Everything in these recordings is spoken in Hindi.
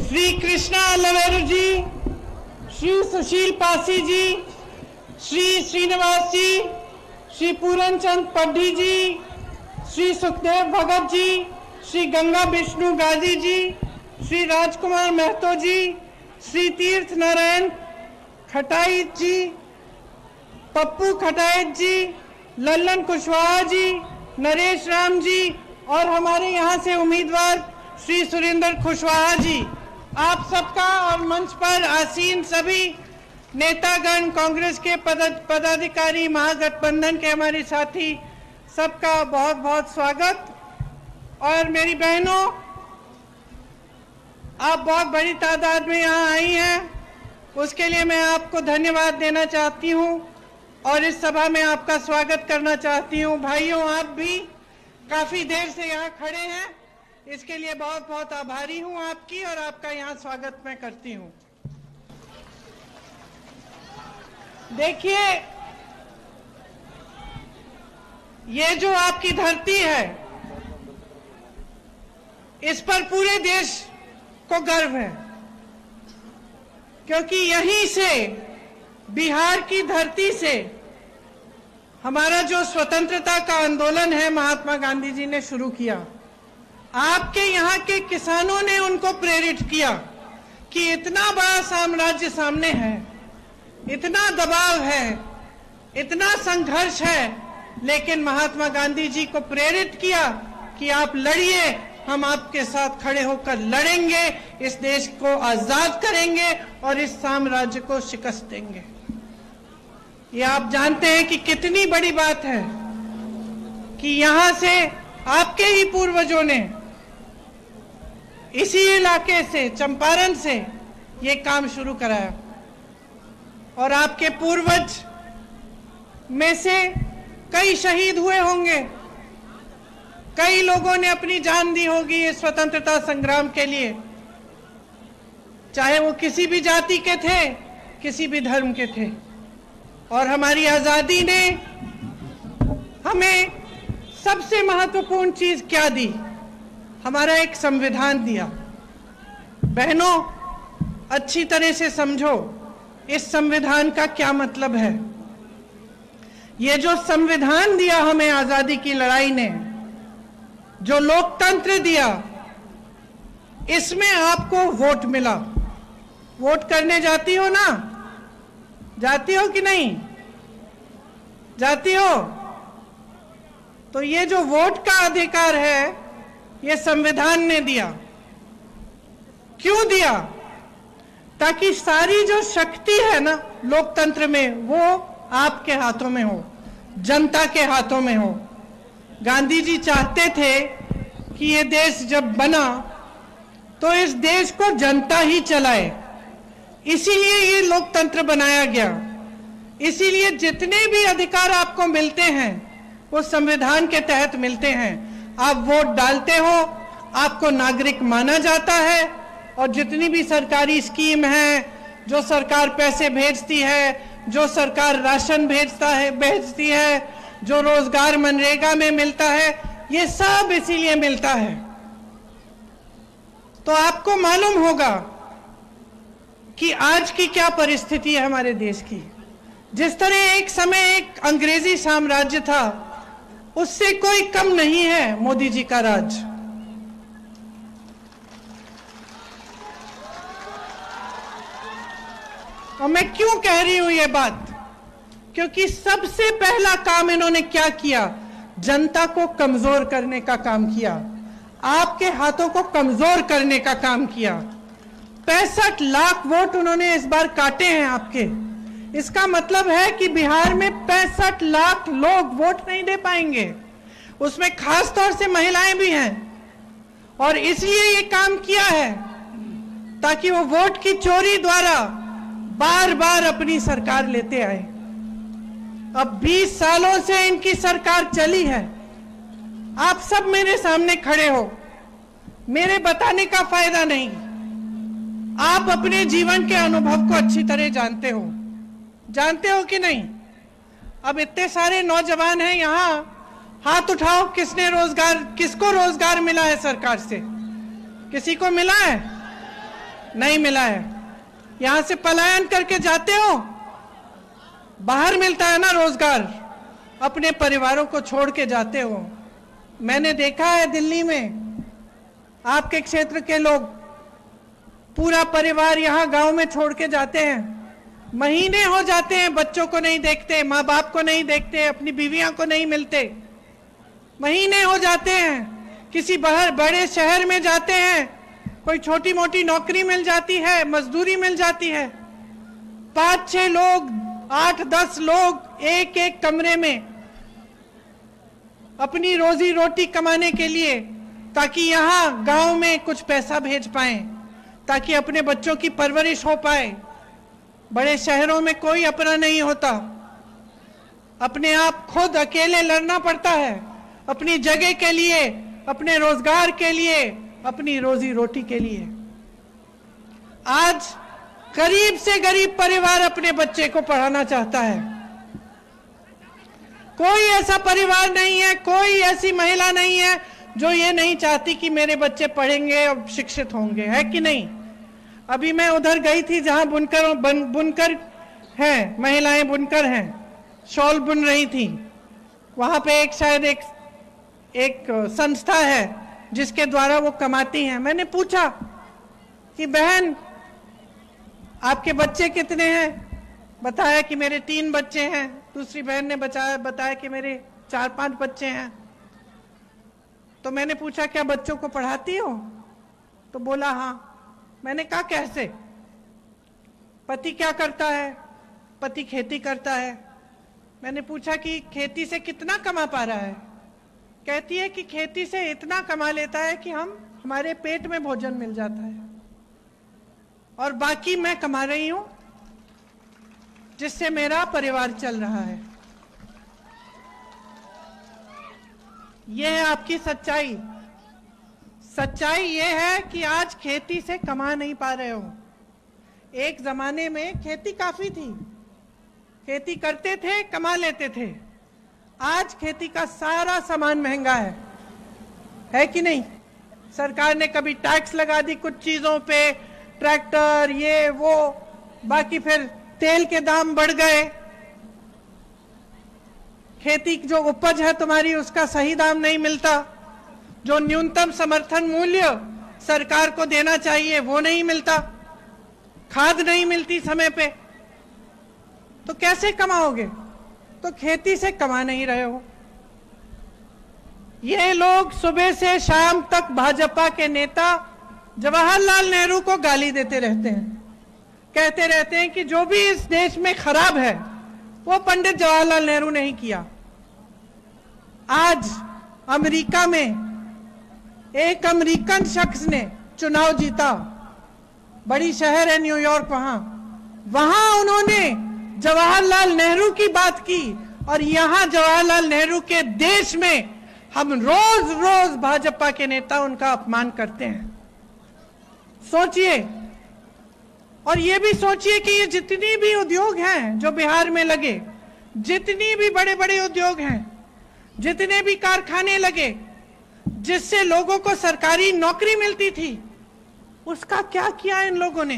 श्री कृष्णा लवेरू जी, श्री सुशील पासी जी, श्री श्रीनिवास जी, श्री पूरन चंद पड्ढी जी, श्री सुखदेव भगत जी, श्री गंगा विष्णु गाजी जी, श्री राजकुमार महतो जी, श्री तीर्थ नारायण खटाइच जी, पप्पू खटाइच जी, लल्लन कुशवाहा जी, नरेश राम जी और हमारे यहाँ से उम्मीदवार श्री सुरेंद्र कुशवाहा जी, आप सबका और मंच पर आसीन सभी नेतागण, कांग्रेस के पदाधिकारी, महागठबंधन के हमारे साथी, सबका बहुत बहुत स्वागत। और मेरी बहनों, आप बहुत बड़ी तादाद में यहाँ आई हैं, उसके लिए मैं आपको धन्यवाद देना चाहती हूँ और इस सभा में आपका स्वागत करना चाहती हूँ। भाइयों, आप भी काफ़ी देर से यहाँ खड़े हैं, इसके लिए बहुत बहुत आभारी हूँ आपकी और आपका यहाँ स्वागत मैं करती हूँ। देखिए, ये जो आपकी धरती है, इस पर पूरे देश को गर्व है, क्योंकि यहीं से, बिहार की धरती से हमारा जो स्वतंत्रता का आंदोलन है महात्मा गांधी जी ने शुरू किया। आपके यहाँ के किसानों ने उनको प्रेरित किया कि इतना बड़ा साम्राज्य सामने है, इतना दबाव है, इतना संघर्ष है, लेकिन महात्मा गांधी जी को प्रेरित किया कि आप लड़िए, हम आपके साथ खड़े होकर लड़ेंगे, इस देश को आजाद करेंगे और इस साम्राज्य को शिकस्त देंगे। ये आप जानते हैं कि कितनी बड़ी बात है कि यहां से आपके ही पूर्वजों ने इसी इलाके से, चंपारण से, ये काम शुरू कराया और आपके पूर्वज में से कई शहीद हुए होंगे, कई लोगों ने अपनी जान दी होगी इस स्वतंत्रता संग्राम के लिए, चाहे वो किसी भी जाति के थे, किसी भी धर्म के थे। और हमारी आजादी ने हमें सबसे महत्वपूर्ण चीज क्या दी? हमारा एक संविधान दिया। बहनों, अच्छी तरह से समझो इस संविधान का क्या मतलब है। ये जो संविधान दिया हमें आजादी की लड़ाई ने, जो लोकतंत्र दिया, इसमें आपको वोट मिला। वोट करने जाती हो ना? जाती हो कि नहीं? जाती हो? तो ये जो वोट का अधिकार है, ये संविधान ने दिया। क्यों दिया? ताकि सारी जो शक्ति है ना लोकतंत्र में, वो आपके हाथों में हो, जनता के हाथों में हो। गांधी जी चाहते थे कि ये देश जब बना तो इस देश को जनता ही चलाए, इसीलिए ये लोकतंत्र बनाया गया। इसीलिए जितने भी अधिकार आपको मिलते हैं वो संविधान के तहत मिलते हैं। आप वोट डालते हो, आपको नागरिक माना जाता है और जितनी भी सरकारी स्कीम है, जो सरकार पैसे भेजती है, जो सरकार राशन भेजती है, जो रोजगार मनरेगा में मिलता है, ये सब इसीलिए मिलता है। तो आपको मालूम होगा कि आज की क्या परिस्थिति है हमारे देश की। जिस तरह एक समय एक अंग्रेजी साम्राज्य था, उससे कोई कम नहीं है मोदी जी का राज। और मैं क्यों कह रही हूं ये बात? क्योंकि सबसे पहला काम इन्होंने क्या किया? जनता को कमजोर करने का काम किया, आपके हाथों को कमजोर करने का काम किया। 65 लाख वोट उन्होंने इस बार काटे हैं आपके। इसका मतलब है कि बिहार में 65 लाख लोग वोट नहीं दे पाएंगे, उसमें खास तौर से महिलाएं भी हैं। और इसलिए ये काम किया है ताकि वो वोट की चोरी द्वारा बार बार अपनी सरकार लेते आए। अब 20 सालों से इनकी सरकार चली है। आप सब मेरे सामने खड़े हो, मेरे बताने का फायदा नहीं, आप अपने जीवन के अनुभव को अच्छी तरह जानते हो कि नहीं? अब इतने सारे नौजवान हैं यहाँ, हाथ उठाओ, किसको रोजगार मिला है सरकार से? किसी को मिला है? नहीं मिला है। यहां से पलायन करके जाते हो, बाहर मिलता है ना रोजगार, अपने परिवारों को छोड़ के जाते हो। मैंने देखा है दिल्ली में आपके क्षेत्र के लोग पूरा परिवार यहां गांव में छोड़ के जाते हैं, महीने हो जाते हैं, बच्चों को नहीं देखते, माँ बाप को नहीं देखते, अपनी बीवियां को नहीं मिलते, महीने हो जाते हैं। किसी बाहर बड़े शहर में जाते हैं, कोई छोटी मोटी नौकरी मिल जाती है, मजदूरी मिल जाती है, 5-6 लोग, 8-10 लोग एक एक कमरे में अपनी रोजी रोटी कमाने के लिए, ताकि यहां गांव में कुछ पैसा भेज पाएं, ताकि अपने बच्चों की परवरिश हो पाए। बड़े शहरों में कोई अपना नहीं होता, अपने आप खुद अकेले लड़ना पड़ता है, अपनी जगह के लिए, अपने रोजगार के लिए, अपनी रोजी रोटी के लिए। आज गरीब से गरीब परिवार अपने बच्चे को पढ़ाना चाहता है। कोई ऐसा परिवार नहीं है, कोई ऐसी महिला नहीं है जो ये नहीं चाहती कि मेरे बच्चे पढ़ेंगे और शिक्षित होंगे, है कि नहीं। अभी मैं उधर गई थी जहां बुनकर हैं, महिलाएं बुनकर हैं, शॉल बुन रही थी। वहां पे शायद एक संस्था है जिसके द्वारा वो कमाती हैं। मैंने पूछा कि बहन आपके बच्चे कितने हैं? बताया कि मेरे 3 बच्चे हैं। दूसरी बहन ने बताया कि मेरे 4-5 बच्चे हैं। तो मैंने पूछा क्या बच्चों को पढ़ाती हो? तो बोला हाँ। मैंने कहा कैसे? पति क्या करता है? पति खेती करता है। मैंने पूछा कि खेती से कितना कमा पा रहा है? कहती है कि खेती से इतना कमा लेता है कि हमारे पेट में भोजन मिल जाता है, और बाकी मैं कमा रही हूं जिससे मेरा परिवार चल रहा है। यह है आपकी सच्चाई। सच्चाई यह है कि आज खेती से कमा नहीं पा रहे हो। एक जमाने में खेती काफी थी, खेती करते थे, कमा लेते थे। आज खेती का सारा सामान महंगा है कि नहीं? सरकार ने कभी टैक्स लगा दी कुछ चीजों पे, ट्रैक्टर, ये वो, बाकी फिर तेल के दाम बढ़ गए। खेती जो उपज है तुम्हारी उसका सही दाम नहीं मिलता, जो न्यूनतम समर्थन मूल्य सरकार को देना चाहिए वो नहीं मिलता, खाद नहीं मिलती समय पे, तो कैसे कमाओगे? तो खेती से कमा नहीं रहे हो। ये लोग सुबह से शाम तक भाजपा के नेता जवाहरलाल नेहरू को गाली देते रहते हैं, कहते रहते हैं कि जो भी इस देश में खराब है वो पंडित जवाहरलाल नेहरू ने ही किया। आज अमेरिका में एक अमेरिकन शख्स ने चुनाव जीता, बड़ी शहर है न्यूयॉर्क, वहां उन्होंने जवाहरलाल नेहरू की बात की, और यहां जवाहरलाल नेहरू के देश में हम रोज रोज भाजपा के नेता उनका अपमान करते हैं। सोचिए, और ये भी सोचिए कि ये जितनी भी उद्योग हैं जो बिहार में लगे, जितनी भी बड़े बड़े उद्योग हैं, जितने भी कारखाने लगे जिससे लोगों को सरकारी नौकरी मिलती थी, उसका क्या किया इन लोगों ने?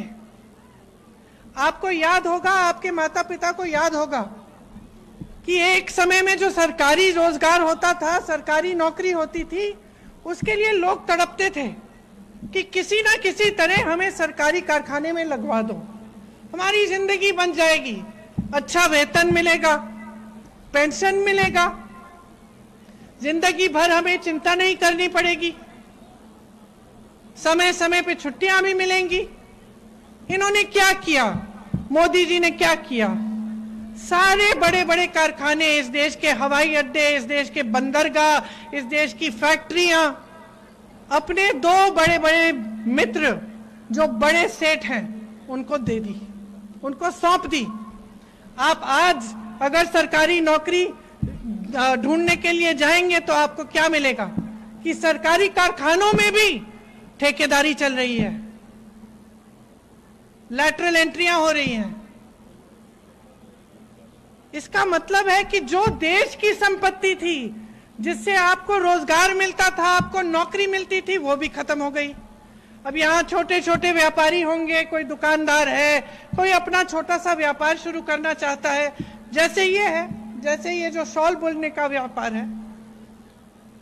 आपको याद होगा, आपके माता पिता को याद होगा कि एक समय में जो सरकारी रोजगार होता था, सरकारी नौकरी होती थी, उसके लिए लोग तड़पते थे कि किसी ना किसी तरह हमें सरकारी कारखाने में लगवा दो, हमारी जिंदगी बन जाएगी, अच्छा वेतन मिलेगा, पेंशन मिलेगा, जिंदगी भर हमें चिंता नहीं करनी पड़ेगी, समय समय पे छुट्टियां भी मिलेंगी। इन्होंने क्या किया? मोदी जी ने क्या किया? सारे बड़े बड़े कारखाने, इस देश के हवाई अड्डे, इस देश के बंदरगाह, इस देश की फैक्ट्रियां अपने 2 बड़े बड़े मित्र जो बड़े सेठ हैं उनको दे दी, उनको सौंप दी। आप आज अगर सरकारी नौकरी ढूंढने के लिए जाएंगे तो आपको क्या मिलेगा कि सरकारी कारखानों में भी ठेकेदारी चल रही है, लैटरल एंट्रियां हो रही हैं। इसका मतलब है कि जो देश की संपत्ति थी, जिससे आपको रोजगार मिलता था, आपको नौकरी मिलती थी, वो भी खत्म हो गई। अब यहाँ छोटे छोटे व्यापारी होंगे, कोई दुकानदार है, कोई अपना छोटा सा व्यापार शुरू करना चाहता है, जैसे ये है, जैसे ये जो शॉल बुनने का व्यापार है,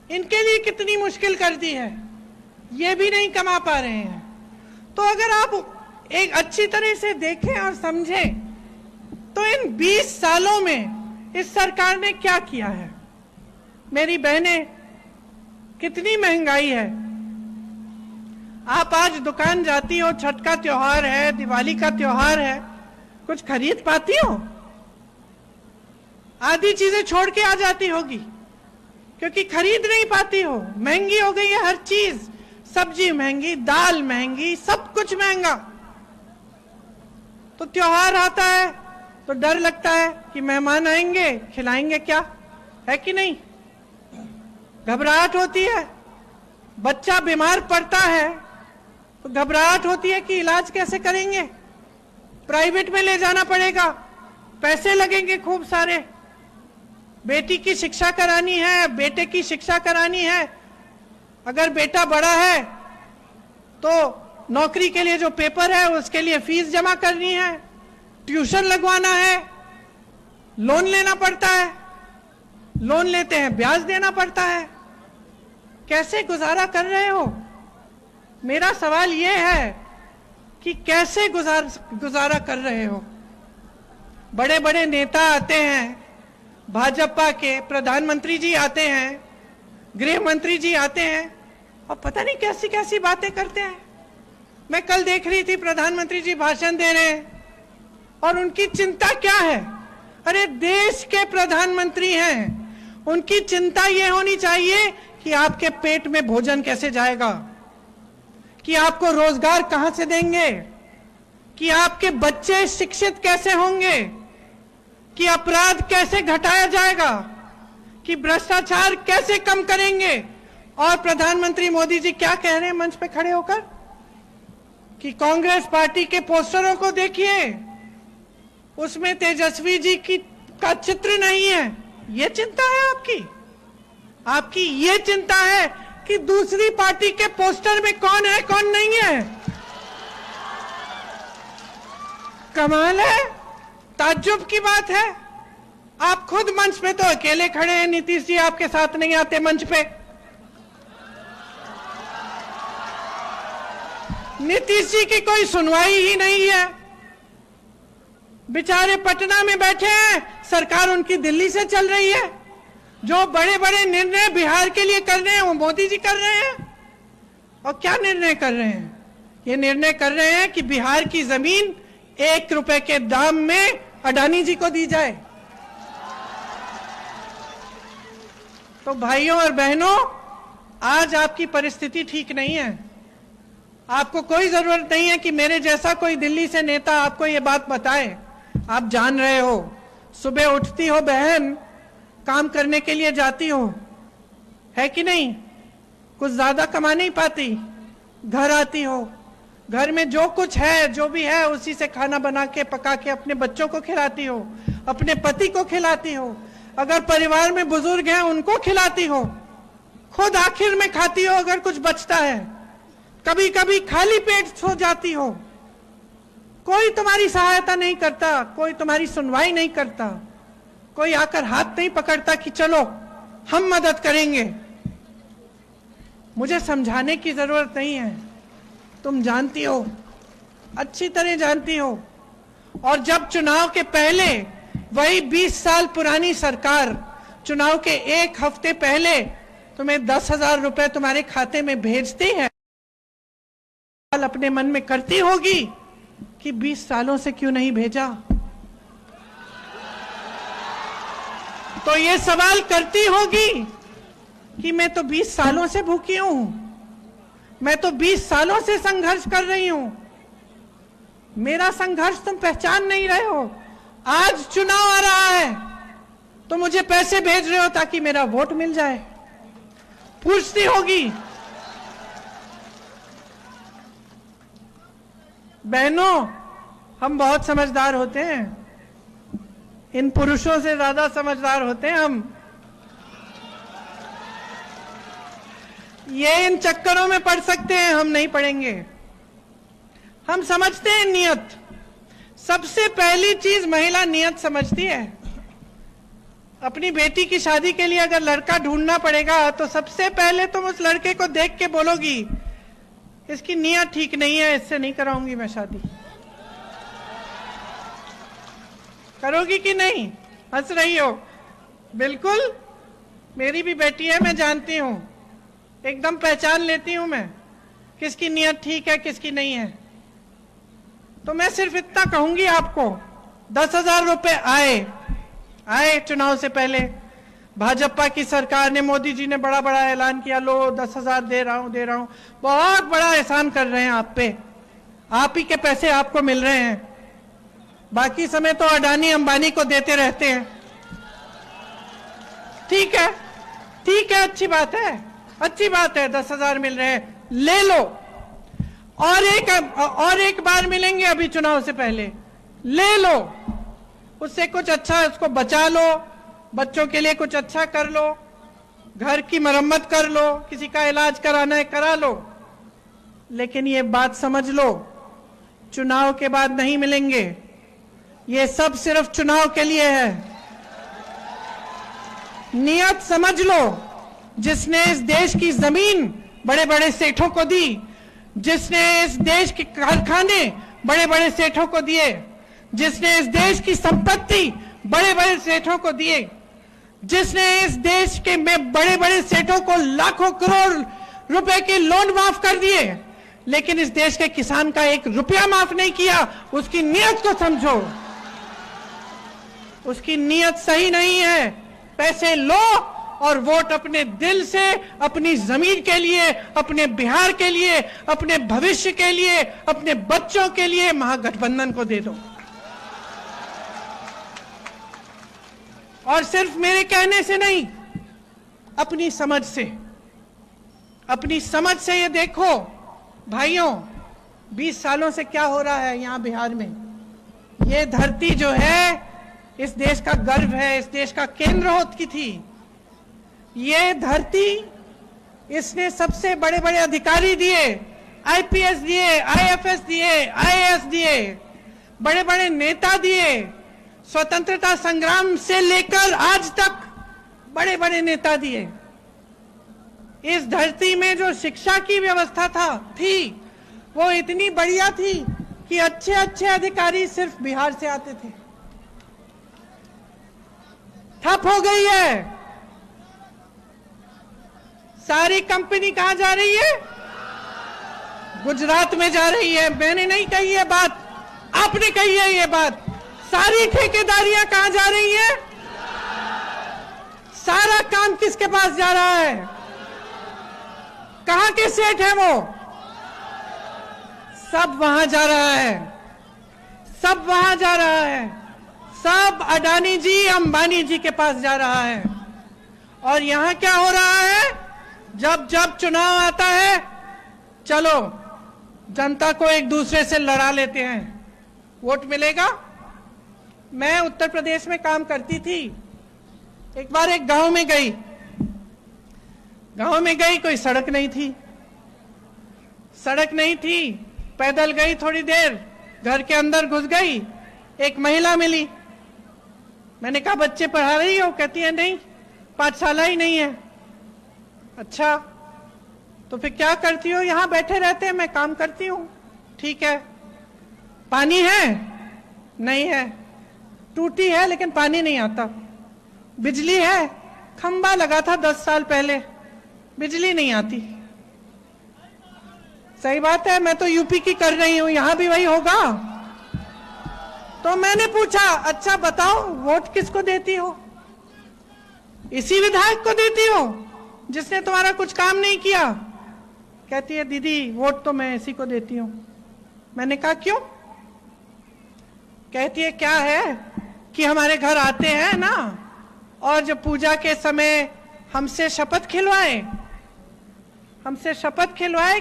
इनके लिए कितनी मुश्किल कर दी है, ये भी नहीं कमा पा रहे हैं। तो अगर आप एक अच्छी तरह से देखें और समझें तो इन 20 सालों में इस सरकार ने क्या किया है। मेरी बहनें, कितनी महंगाई है। आप आज दुकान जाती हो, छठ का त्योहार है, दिवाली का त्योहार है, कुछ खरीद पाती हो? आधी चीजें छोड़ के आ जाती होगी क्योंकि खरीद नहीं पाती हो। महंगी हो गई है हर चीज, सब्जी महंगी, दाल महंगी, सब कुछ महंगा। तो त्योहार आता है तो डर लगता है कि मेहमान आएंगे, खिलाएंगे क्या, है कि नहीं? घबराहट होती है। बच्चा बीमार पड़ता है तो घबराहट होती है कि इलाज कैसे करेंगे, प्राइवेट में ले जाना पड़ेगा, पैसे लगेंगे खूब सारे। बेटी की शिक्षा करानी है, बेटे की शिक्षा करानी है। अगर बेटा बड़ा है तो नौकरी के लिए जो पेपर है उसके लिए फीस जमा करनी है, ट्यूशन लगवाना है, लोन लेना पड़ता है, लोन लेते हैं ब्याज देना पड़ता है। कैसे गुजारा कर रहे हो? मेरा सवाल यह है कि कैसे गुजारा कर रहे हो? बड़े बड़े नेता आते हैं, भाजपा के प्रधानमंत्री जी आते हैं, गृह मंत्री जी आते हैं और पता नहीं कैसी कैसी बातें करते हैं। मैं कल देख रही थी, प्रधानमंत्री जी भाषण दे रहे हैं और उनकी चिंता क्या है? अरे देश के प्रधानमंत्री हैं, उनकी चिंता ये होनी चाहिए कि आपके पेट में भोजन कैसे जाएगा, कि आपको रोजगार कहां से देंगे, कि आपके बच्चे शिक्षित कैसे होंगे, कि अपराध कैसे घटाया जाएगा, कि भ्रष्टाचार कैसे कम करेंगे। और प्रधानमंत्री मोदी जी क्या कह रहे हैं मंच पे खड़े होकर कि कांग्रेस पार्टी के पोस्टरों को देखिए, उसमें तेजस्वी जी का चित्र नहीं है। ये चिंता है आपकी? आपकी ये चिंता है कि दूसरी पार्टी के पोस्टर में कौन है कौन नहीं है? कमाल है, ताज्जुब की बात है। आप खुद मंच पे तो अकेले खड़े हैं, नीतीश जी आपके साथ नहीं आते मंच पे। नीतीश जी की कोई सुनवाई ही नहीं है, बेचारे पटना में बैठे हैं, सरकार उनकी दिल्ली से चल रही है। जो बड़े बड़े निर्णय बिहार के लिए कर रहे हैं वो मोदी जी कर रहे हैं। और क्या निर्णय कर रहे हैं? ये निर्णय कर रहे हैं कि बिहार की जमीन 1 रुपए के दाम में अडानी जी को दी जाए। तो भाइयों और बहनों, आज आपकी परिस्थिति ठीक नहीं है। आपको कोई जरूरत नहीं है कि मेरे जैसा कोई दिल्ली से नेता आपको ये बात बताए। आप जान रहे हो, सुबह उठती हो बहन, काम करने के लिए जाती हो, है कि नहीं? कुछ ज्यादा कमा नहीं पाती, घर आती हो, घर में जो कुछ है, जो भी है, उसी से खाना बना के पका के अपने बच्चों को खिलाती हो, अपने पति को खिलाती हो, अगर परिवार में बुजुर्ग हैं उनको खिलाती हो, खुद आखिर में खाती हो अगर कुछ बचता है, कभी कभी खाली पेट सो जाती हो। कोई तुम्हारी सहायता नहीं करता, कोई तुम्हारी सुनवाई नहीं करता, कोई आकर हाथ नहीं पकड़ता कि चलो हम मदद करेंगे। मुझे समझाने की जरूरत नहीं है, तुम जानती हो, अच्छी तरह जानती हो। और जब चुनाव के पहले वही 20 साल पुरानी सरकार चुनाव के 1 हफ्ते पहले तुम्हें 10,000 रुपए तुम्हारे खाते में भेजती है, अपने मन में करती होगी कि 20 सालों से क्यों नहीं भेजा। तो ये सवाल करती होगी कि मैं तो 20 सालों से भूखी हूं, मैं तो 20 सालों से संघर्ष कर रही हूं, मेरा संघर्ष तुम पहचान नहीं रहे हो। आज चुनाव आ रहा है तो मुझे पैसे भेज रहे हो ताकि मेरा वोट मिल जाए। पूछती होगी। बहनों, हम बहुत समझदार होते हैं, इन पुरुषों से ज्यादा समझदार होते हैं हम। ये इन चक्करों में पड़ सकते हैं, हम नहीं पड़ेंगे। हम समझते हैं नियत। सबसे पहली चीज महिला नियत समझती है। अपनी बेटी की शादी के लिए अगर लड़का ढूंढना पड़ेगा तो सबसे पहले तुम उस लड़के को देख के बोलोगी, इसकी नियत ठीक नहीं है, इससे नहीं कराऊंगी मैं शादी। करोगी कि नहीं? हंस रही हो। बिल्कुल, मेरी भी बेटी है, मैं जानती हूं, एकदम पहचान लेती हूं मैं किसकी नियत ठीक है किसकी नहीं है। तो मैं सिर्फ इतना कहूंगी आपको, 10,000 रुपए आए चुनाव से पहले। भाजपा की सरकार ने, मोदी जी ने बड़ा बड़ा ऐलान किया, लो 10,000 दे रहा हूं। बहुत बड़ा एहसान कर रहे हैं आप पे, आप ही के पैसे आपको मिल रहे हैं। बाकी समय तो अडानी अंबानी को देते रहते हैं। ठीक है, अच्छी बात है, 10,000 मिल रहे हैं, ले लो। और एक बार मिलेंगे अभी चुनाव से पहले, ले लो। उससे कुछ अच्छा उसको बचा लो, बच्चों के लिए कुछ अच्छा कर लो, घर की मरम्मत कर लो, किसी का इलाज कराना है करा लो। लेकिन ये बात समझ लो, चुनाव के बाद नहीं मिलेंगे। ये सब सिर्फ चुनाव के लिए है। नियत समझ लो। जिसने इस देश की जमीन बड़े बड़े सेठों को दी, जिसने इस देश के कारखाने बड़े बड़े सेठों को दिए, जिसने इस देश की संपत्ति बड़े बड़े सेठों को दिए, जिसने इस देश के में बड़े बड़े सेठों को लाखों करोड़ रुपए के लोन माफ कर दिए, लेकिन इस देश के किसान का 1 रुपया माफ नहीं किया, उसकी नियत को समझो। उसकी नियत सही नहीं है। पैसे लो और वोट अपने दिल से, अपनी जमीन के लिए, अपने बिहार के लिए, अपने भविष्य के लिए, अपने बच्चों के लिए महागठबंधन को दे दो। और सिर्फ मेरे कहने से नहीं, अपनी समझ से ये देखो भाइयों, 20 सालों से क्या हो रहा है यहां बिहार में। ये धरती जो है इस देश का गर्व है, इस देश का केंद्र होती थी। ये धरती, इसने सबसे बड़े बड़े अधिकारी दिए, आईपीएस दिए, आईएफएस दिए, आईएएस दिए, बड़े बड़े नेता दिए। स्वतंत्रता संग्राम से लेकर आज तक बड़े बड़े नेता दिए। इस धरती में जो शिक्षा की व्यवस्था थी वो इतनी बढ़िया थी कि अच्छे अच्छे अधिकारी सिर्फ बिहार से आते थे। ठप हो गई है। सारी कंपनी कहां जा रही है? गुजरात में जा रही है। मैंने नहीं कही है बात, आपने कही है ये बात। सारी ठेकेदारियां कहां जा रही है? सारा काम किसके पास जा रहा है? कहां के सेठ है वो? सब वहां जा रहा है, सब वहां जा रहा है, सब अडानी जी, अंबानी जी के पास जा रहा है। और यहां क्या हो रहा है? जब जब चुनाव आता है, चलो जनता को एक दूसरे से लड़ा लेते हैं, वोट मिलेगा। मैं उत्तर प्रदेश में काम करती थी। एक बार एक गांव में गई, कोई सड़क नहीं थी, पैदल गई, थोड़ी देर घर के अंदर घुस गई, एक महिला मिली। मैंने कहा बच्चे पढ़ा रही हो? कहती है नहीं, पाठशाला ही नहीं है। अच्छा, तो फिर क्या करती हो? यहां बैठे रहते हैं, मैं काम करती हूं। ठीक है। पानी है? नहीं है। टूटी है लेकिन पानी नहीं आता। बिजली है? खंबा लगा था 10 साल पहले, बिजली नहीं आती। सही बात है, मैं तो यूपी की कर रही हूं, यहां भी वही होगा। तो मैंने पूछा, अच्छा बताओ वोट किसको देती हो? इसी विधायक को देती हो जिसने तुम्हारा कुछ काम नहीं किया? कहती है दीदी वोट तो मैं इसी को देती हूं। मैंने कहा क्यों? कहती है क्या है कि हमारे घर आते हैं ना, और जब पूजा के समय हमसे शपथ खिलवाए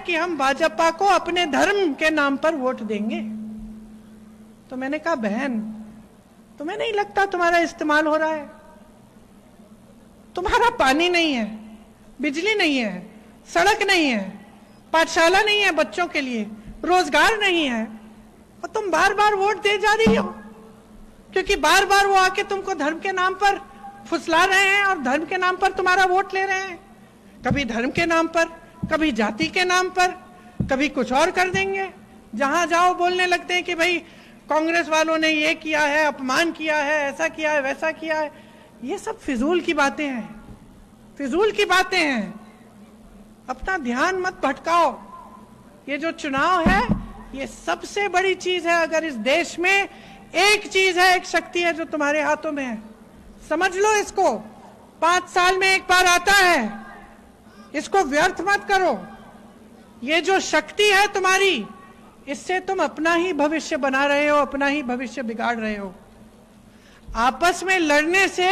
कि हम भाजपा को अपने धर्म के नाम पर वोट देंगे। तो मैंने कहा बहन, तुम्हें नहीं लगता तुम्हारा इस्तेमाल हो रहा है? तुम्हारा पानी नहीं है, बिजली नहीं है, सड़क नहीं है, पाठशाला नहीं है बच्चों के लिए, रोजगार नहीं है, और तुम बार बार वोट दे जा रही हो, क्योंकि बार बार वो आके तुमको धर्म के नाम पर फुसला रहे हैं और धर्म के नाम पर तुम्हारा वोट ले रहे हैं। कभी धर्म के नाम पर, कभी जाति के नाम पर, कभी कुछ और कर देंगे। जहां जाओ बोलने लगते हैं कि भाई कांग्रेस वालों ने ये किया है, अपमान किया है, ऐसा किया है, वैसा किया है। ये सब फिजूल की बातें हैं, फिजूल की बातें हैं। अपना ध्यान मत भटकाओ। ये जो चुनाव है ये सबसे बड़ी चीज है। अगर इस देश में एक चीज है, एक शक्ति है जो तुम्हारे हाथों में है, समझ लो इसको। 5 साल में एक बार आता है, इसको व्यर्थ मत करो। ये जो शक्ति है तुम्हारी, इससे तुम अपना ही भविष्य बना रहे हो, अपना ही भविष्य बिगाड़ रहे हो। आपस में लड़ने से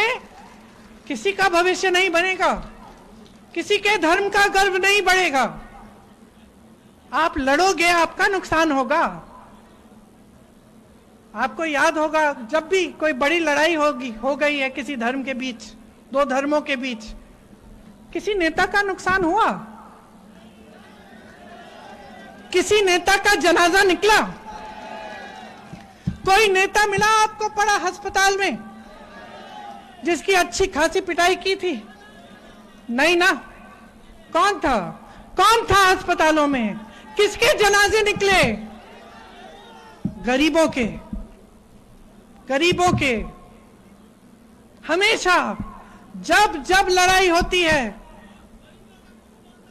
किसी का भविष्य नहीं बनेगा, किसी के धर्म का गर्व नहीं बढ़ेगा। आप लड़ोगे, आपका नुकसान होगा। आपको याद होगा जब भी कोई बड़ी लड़ाई हो गई है किसी धर्म के बीच, 2 धर्मों के बीच, किसी नेता का नुकसान हुआ? किसी नेता का जनाजा निकला? कोई नेता मिला आपको पड़ा अस्पताल में जिसकी अच्छी खासी पिटाई की थी? नहीं ना। कौन था? कौन था अस्पतालों में? किसके जनाजे निकले? गरीबों के, गरीबों के। हमेशा जब जब लड़ाई होती है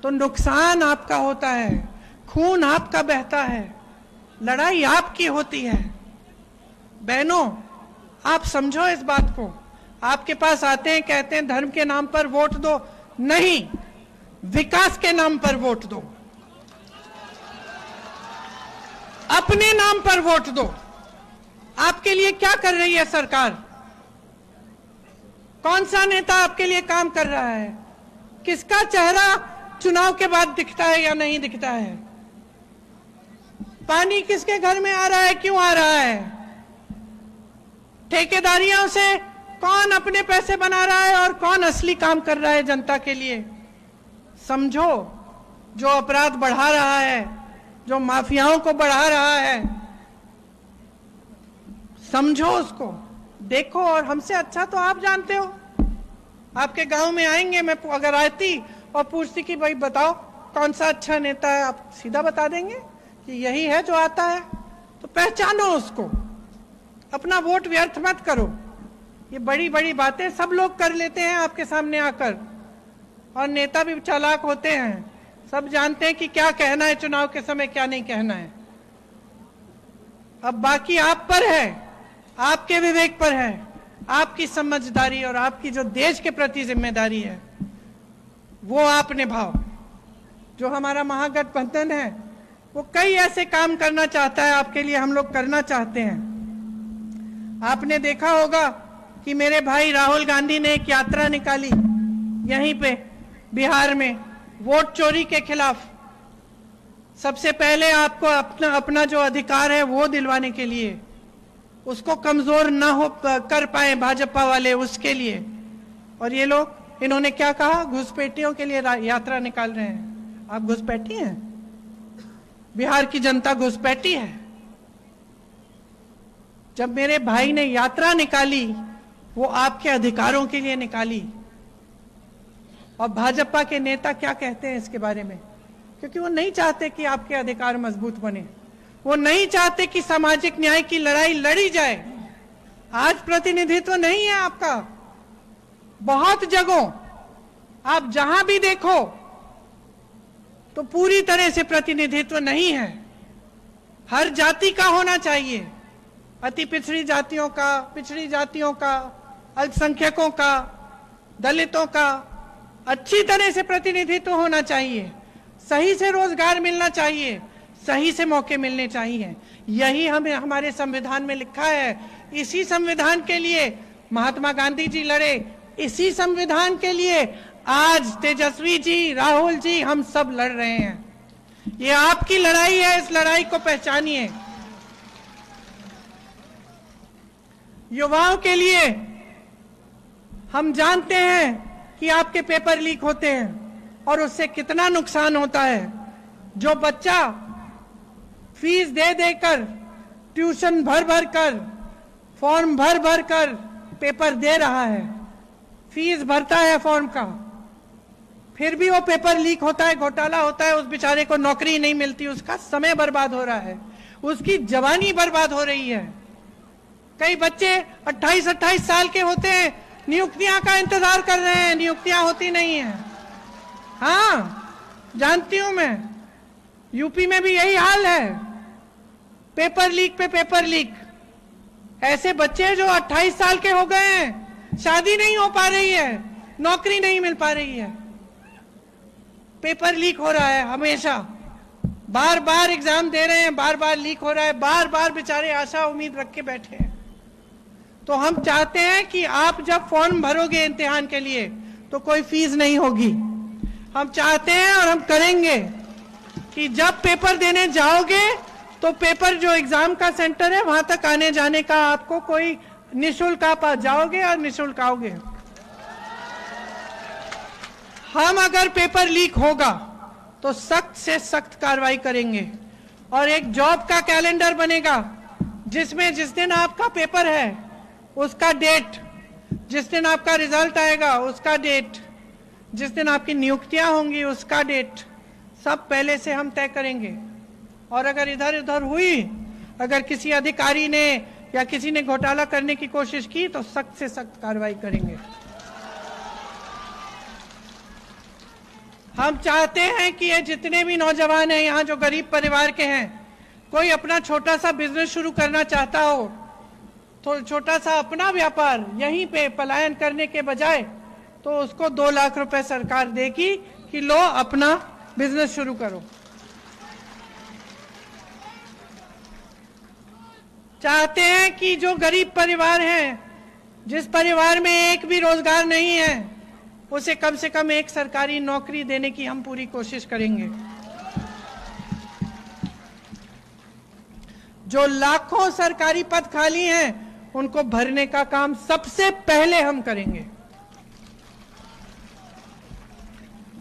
तो नुकसान आपका होता है, खून आपका बहता है, लड़ाई आपकी होती है। बहनों, आप समझो इस बात को। आपके पास आते हैं, कहते हैं धर्म के नाम पर वोट दो। नहीं, विकास के नाम पर वोट दो, अपने नाम पर वोट दो। आपके लिए क्या कर रही है सरकार? कौन सा नेता आपके लिए काम कर रहा है? किसका चेहरा चुनाव के बाद दिखता है या नहीं दिखता है? पानी किसके घर में आ रहा है, क्यों आ रहा है? ठेकेदारियों से कौन अपने पैसे बना रहा है और कौन असली काम कर रहा है जनता के लिए? समझो, जो अपराध बढ़ा रहा है, जो माफियाओं को बढ़ा रहा है, समझो उसको, देखो। और हमसे अच्छा तो आप जानते हो। आपके गांव में आएंगे, मैं अगर आती और पूछती कि भाई बताओ कौन सा अच्छा नेता है, आप सीधा बता देंगे कि यही है जो आता है। तो पहचानो उसको, अपना वोट व्यर्थ मत करो। ये बड़ी बड़ी बातें सब लोग कर लेते हैं आपके सामने आकर, और नेता भी चालाक होते हैं, सब जानते हैं कि क्या कहना है चुनाव के समय, क्या नहीं कहना है। अब बाकी आप पर है, आपके विवेक पर है, आपकी समझदारी और आपकी जो देश के प्रति जिम्मेदारी है वो आप निभाओ। जो हमारा महागठबंधन है वो कई ऐसे काम करना चाहता है आपके लिए, हम लोग करना चाहते हैं। आपने देखा होगा कि मेरे भाई राहुल गांधी ने एक यात्रा निकाली यहीं पे बिहार में, वोट चोरी के खिलाफ। सबसे पहले आपको अपना जो अधिकार है वो दिलवाने के लिए, उसको कमजोर ना हो कर पाए भाजपा वाले, उसके लिए। और ये लोग, इन्होंने क्या कहा? घुसपैठियों के लिए यात्रा निकाल रहे हैं। आप घुसपैठी हैं? बिहार की जनता घुसपैठी है? जब मेरे भाई ने यात्रा निकाली वो आपके अधिकारों के लिए निकाली। और भाजपा के नेता क्या कहते हैं इसके बारे में? क्योंकि वो नहीं चाहते कि आपके अधिकार मजबूत बने, वो नहीं चाहते कि सामाजिक न्याय की लड़ाई लड़ी जाए। आज प्रतिनिधित्व नहीं है आपका। बहुत जगहों आप जहां भी देखो तो पूरी तरह से प्रतिनिधित्व नहीं है। हर जाति का होना चाहिए, अति पिछड़ी जातियों का, पिछड़ी जातियों का, अल्पसंख्यकों का, दलितों का अच्छी तरह से प्रतिनिधित्व होना चाहिए। सही से रोजगार मिलना चाहिए, सही से मौके मिलने चाहिए। यही हमें हमारे संविधान में लिखा है। इसी संविधान के लिए महात्मा गांधी जी लड़े, इसी संविधान के लिए आज तेजस्वी जी, राहुल जी, हम सब लड़ रहे हैं। ये आपकी लड़ाई है, इस लड़ाई को पहचानिए। युवाओं के लिए हम जानते हैं कि आपके पेपर लीक होते हैं और उससे कितना नुकसान होता है। जो बच्चा फीस दे देकर ट्यूशन भर भर कर, फॉर्म भर भर कर पेपर दे रहा है, फीस भरता है फॉर्म का, फिर भी वो पेपर लीक होता है, घोटाला होता है, उस बेचारे को नौकरी नहीं मिलती, उसका समय बर्बाद हो रहा है, उसकी जवानी बर्बाद हो रही है। कई बच्चे 28-28 साल के होते हैं, नियुक्तियां का इंतजार कर रहे हैं, नियुक्तियां होती नहीं है। हाँ, जानती हूं मैं, यूपी में भी यही हाल है, पेपर लीक पे पेपर लीक। ऐसे बच्चे जो 28 साल के हो गए हैं, शादी नहीं हो पा रही है, नौकरी नहीं मिल पा रही है, पेपर लीक हो रहा है हमेशा, बार बार एग्जाम दे रहे हैं, बार बार लीक हो रहा है, बार बार बेचारे आशा उम्मीद रख के बैठे हैं। तो हम चाहते हैं कि आप जब फॉर्म भरोगे इम्तिहान के लिए तो कोई फीस नहीं होगी। हम चाहते हैं और हम करेंगे कि जब पेपर देने जाओगे तो पेपर जो एग्जाम का सेंटर है वहां तक आने जाने का आपको कोई निःशुल्क, आप जाओगे और निःशुल्क आओगे। हम अगर पेपर लीक होगा तो सख्त से सख्त कार्रवाई करेंगे और एक जॉब का कैलेंडर बनेगा जिसमें जिस दिन आपका पेपर है उसका डेट, जिस दिन आपका रिजल्ट आएगा उसका डेट, जिस दिन आपकी नियुक्तियां होंगी उसका डेट, सब पहले से हम तय करेंगे। और अगर इधर उधर हुई, अगर किसी अधिकारी ने या किसी ने घोटाला करने की कोशिश की तो सख्त से सख्त कार्रवाई करेंगे। हम चाहते हैं कि ये जितने भी नौजवान हैं यहाँ जो गरीब परिवार के हैं, कोई अपना छोटा सा बिजनेस शुरू करना चाहता हो तो छोटा सा अपना व्यापार यहीं पे पलायन करने के बजाय तो उसको 2 लाख रुपए सरकार देगी कि लो अपना बिजनेस शुरू करो। चाहते हैं कि जो गरीब परिवार हैं, जिस परिवार में एक भी रोजगार नहीं है, उसे कम से कम एक सरकारी नौकरी देने की हम पूरी कोशिश करेंगे। जो लाखों सरकारी पद खाली हैं उनको भरने का काम सबसे पहले हम करेंगे।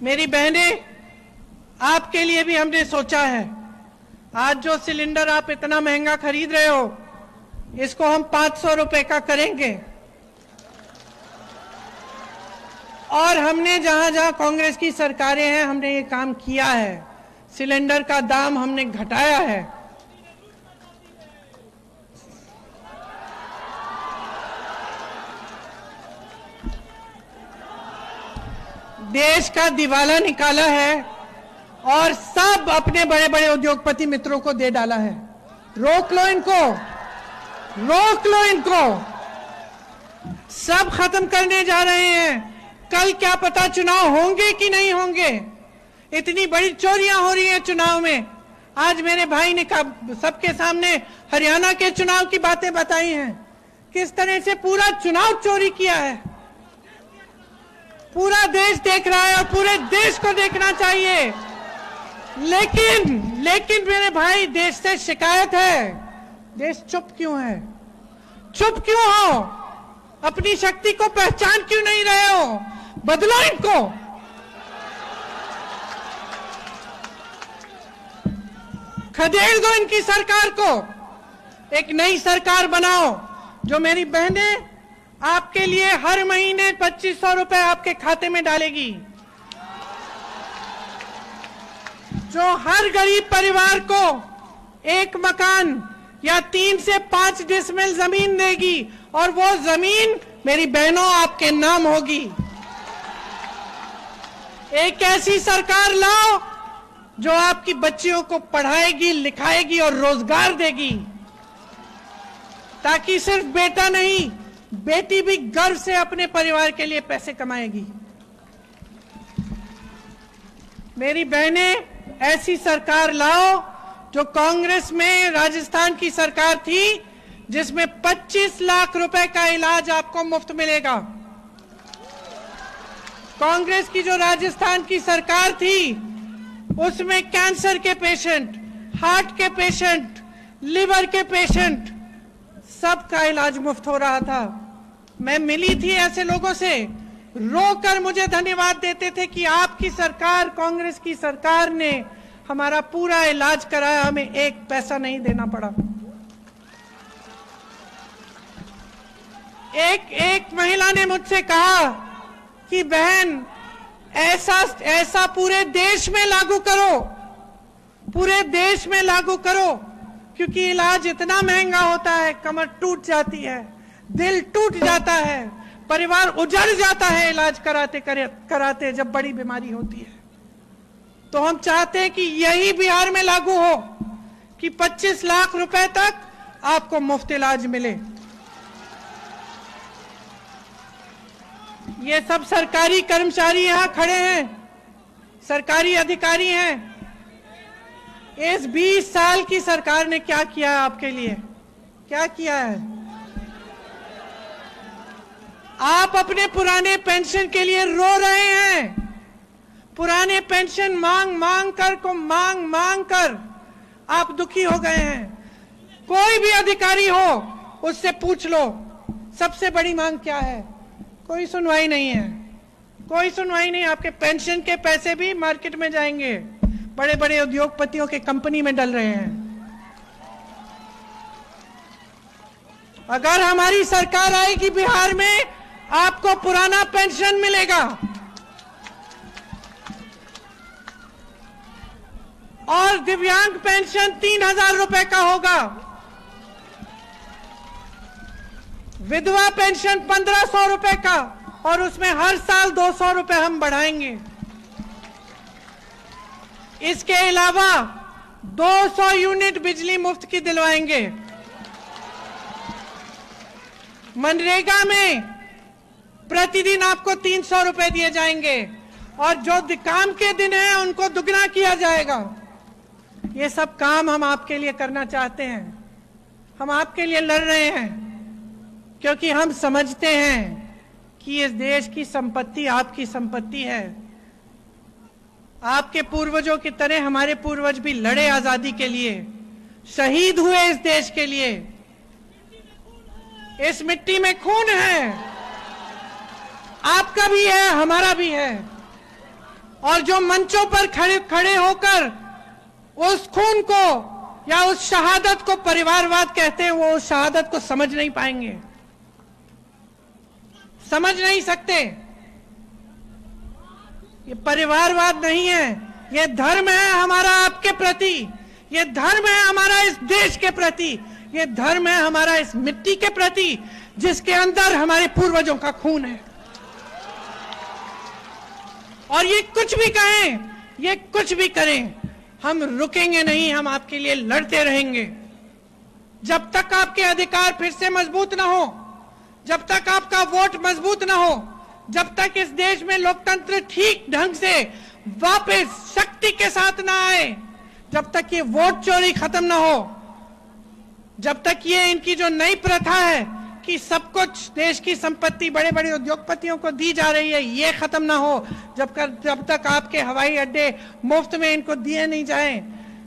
मेरी बहनें, आपके लिए भी हमने सोचा है। आज जो सिलेंडर आप इतना महंगा खरीद रहे हो, इसको हम 500 रुपए का करेंगे। और हमने जहां जहां कांग्रेस की सरकारें हैं, हमने ये काम किया है। सिलेंडर का दाम हमने घटाया है। देश का दिवाला निकाला है और सब अपने बड़े बड़े उद्योगपति मित्रों को दे डाला है। रोक लो इनको, रोक लो इनको, सब खत्म करने जा रहे हैं। कल क्या पता चुनाव होंगे कि नहीं होंगे। इतनी बड़ी चोरियां हो रही हैं चुनाव में। आज मेरे भाई ने सबके सामने हरियाणा के चुनाव की बातें बताई हैं, किस तरह से पूरा चुनाव चोरी किया है। पूरा देश देख रहा है और पूरे देश को देखना चाहिए। लेकिन मेरे भाई, देश से शिकायत है, देश चुप क्यों है? चुप क्यों हो? अपनी शक्ति को पहचान क्यों नहीं रहे हो? बदलो इनको। खदेड़ दो इनकी सरकार को, एक नई सरकार बनाओ जो मेरी बहनें आपके लिए हर महीने 2500 रुपए आपके खाते में डालेगी, जो हर गरीब परिवार को एक मकान या 3 से 5 डिसमिल जमीन देगी और वो जमीन मेरी बहनों आपके नाम होगी। एक ऐसी सरकार लाओ जो आपकी बच्चियों को पढ़ाएगी, लिखाएगी और रोजगार देगी, ताकि सिर्फ बेटा नहीं, बेटी भी गर्व से अपने परिवार के लिए पैसे कमाएगी। मेरी बहनें, ऐसी सरकार लाओ जो कांग्रेस में राजस्थान की सरकार थी, जिसमें 25 लाख रुपए का इलाज आपको मुफ्त मिलेगा। कांग्रेस की जो राजस्थान की सरकार थी, उसमें कैंसर के पेशेंट, हार्ट के पेशेंट, लिवर के पेशेंट, सबका इलाज मुफ्त हो रहा था। मैं मिली थी ऐसे लोगों से, रोकर मुझे धन्यवाद देते थे कि आपकी सरकार, कांग्रेस की सरकार ने हमारा पूरा इलाज कराया, हमें एक पैसा नहीं देना पड़ा। एक महिला ने मुझसे कहा कि बहन ऐसा पूरे देश में लागू करो, पूरे देश में लागू करो, क्योंकि इलाज इतना महंगा होता है, कमर टूट जाती है, दिल टूट जाता है, परिवार उजड़ जाता है इलाज कराते कराते जब बड़ी बीमारी होती है। तो हम चाहते हैं कि यही बिहार में लागू हो कि 25 लाख रुपए तक आपको मुफ्त इलाज मिले। ये सब सरकारी कर्मचारी यहां खड़े हैं, सरकारी अधिकारी हैं। इस 20 साल की सरकार ने क्या किया है आपके लिए? क्या किया है? आप अपने पुराने पेंशन के लिए रो रहे हैं। पुराने पेंशन मांग मांग कर आप दुखी हो गए हैं। कोई भी अधिकारी हो उससे पूछ लो सबसे बड़ी मांग क्या है। कोई सुनवाई नहीं है, कोई सुनवाई नहीं। आपके पेंशन के पैसे भी मार्केट में जाएंगे, बड़े बड़े उद्योगपतियों के कंपनी में डल रहे हैं। अगर हमारी सरकार आएगी बिहार में, आपको पुराना पेंशन मिलेगा और दिव्यांग पेंशन 3,000 रुपए का होगा। विधवा पेंशन 1,500 रुपए का, और उसमें हर साल 200 रुपए हम बढ़ाएंगे। इसके अलावा 200 यूनिट बिजली मुफ्त की दिलवाएंगे। मनरेगा में प्रतिदिन आपको 300 रुपए दिए जाएंगे और जो काम के दिन है उनको दुगना किया जाएगा। ये सब काम हम आपके लिए करना चाहते हैं। हम आपके लिए लड़ रहे हैं क्योंकि हम समझते हैं कि इस देश की संपत्ति आपकी संपत्ति है। आपके पूर्वजों की तरह हमारे पूर्वज भी लड़े आजादी के लिए, शहीद हुए इस देश के लिए। इस मिट्टी में खून है, आपका भी है, हमारा भी है। और जो मंचों पर खड़े होकर उस खून को या उस शहादत को परिवारवाद कहते हैं, वो उस शहादत को समझ नहीं पाएंगे, समझ नहीं सकते। ये परिवारवाद नहीं है, ये धर्म है हमारा आपके प्रति, ये धर्म है हमारा इस देश के प्रति, ये धर्म है हमारा इस मिट्टी के प्रति जिसके अंदर हमारे पूर्वजों का खून है। और ये कुछ भी कहें, ये कुछ भी करें, हम रुकेंगे नहीं। हम आपके लिए लड़ते रहेंगे जब तक आपके अधिकार फिर से मजबूत ना हो, जब तक आपका वोट मजबूत ना हो, जब तक इस देश में लोकतंत्र ठीक ढंग से वापस शक्ति के साथ ना आए, जब तक ये वोट चोरी खत्म ना हो, जब तक ये इनकी जो नई प्रथा है कि सब कुछ देश की संपत्ति बड़े बड़े उद्योगपतियों को दी जा रही है, ये खत्म ना हो, जब तक आपके हवाई अड्डे मुफ्त में इनको दिए नहीं जाएं,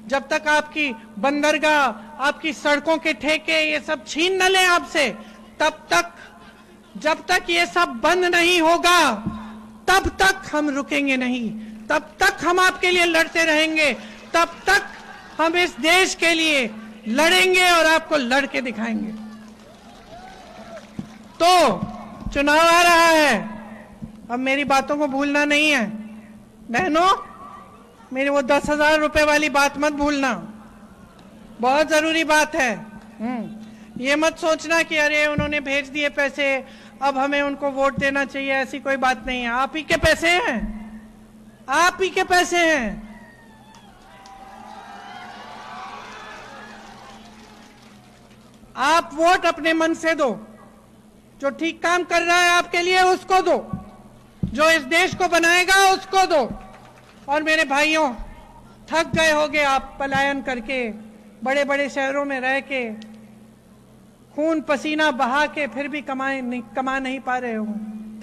जब तक आपकी बंदरगाह, आपकी सड़कों के ठेके ये सब छीन न लें आपसे, तब तक, जब तक ये सब बंद नहीं होगा, तब तक हम रुकेंगे नहीं। तब तक हम आपके लिए लड़ते रहेंगे, तब तक हम इस देश के लिए लड़ेंगे और आपको लड़के दिखाएंगे। तो चुनाव आ रहा है, अब मेरी बातों को भूलना नहीं है बहनों। मेरी वो 10,000 रुपए वाली बात मत भूलना, बहुत जरूरी बात है। ये मत सोचना कि अरे उन्होंने भेज दिए पैसे, अब हमें उनको वोट देना चाहिए, ऐसी कोई बात नहीं है। आप ही के पैसे हैं, आप ही के पैसे हैं। आप वोट अपने मन से दो, जो ठीक काम कर रहा है आपके लिए उसको दो, जो इस देश को बनाएगा उसको दो। और मेरे भाइयों, थक गए होगे आप पलायन करके, बड़े बड़े शहरों में रह के, खून पसीना बहा के फिर भी कमा नहीं पा रहे हो,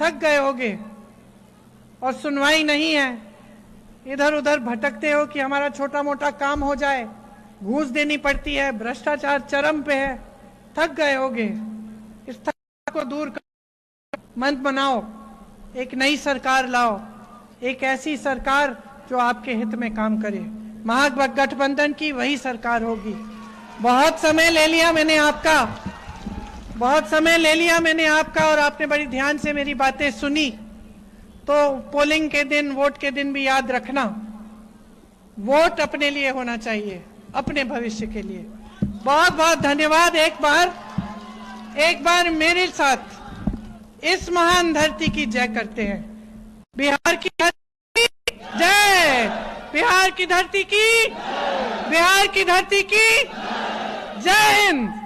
थक गए होगे और सुनवाई नहीं है। इधर उधर भटकते हो कि हमारा छोटा मोटा काम हो जाए, घूस देनी पड़ती है, भ्रष्टाचार चरम पे है, थक गए होगे। इस थक को दूर कर मन बनाओ, एक नई सरकार लाओ, एक ऐसी सरकार जो आपके हित में काम करे। महागठबंधन की वही सरकार होगी। बहुत समय ले लिया मैंने आपका, बहुत समय ले लिया मैंने आपका और आपने बड़ी ध्यान से मेरी बातें सुनी। तो पोलिंग के दिन, वोट के दिन भी याद रखना, वोट अपने लिए होना चाहिए, अपने भविष्य के लिए। बहुत बहुत धन्यवाद। एक बार मेरे साथ इस महान धरती की जय करते हैं। बिहार की धरती की जय, बिहार की धरती की, बिहार की धरती की जय हिंद।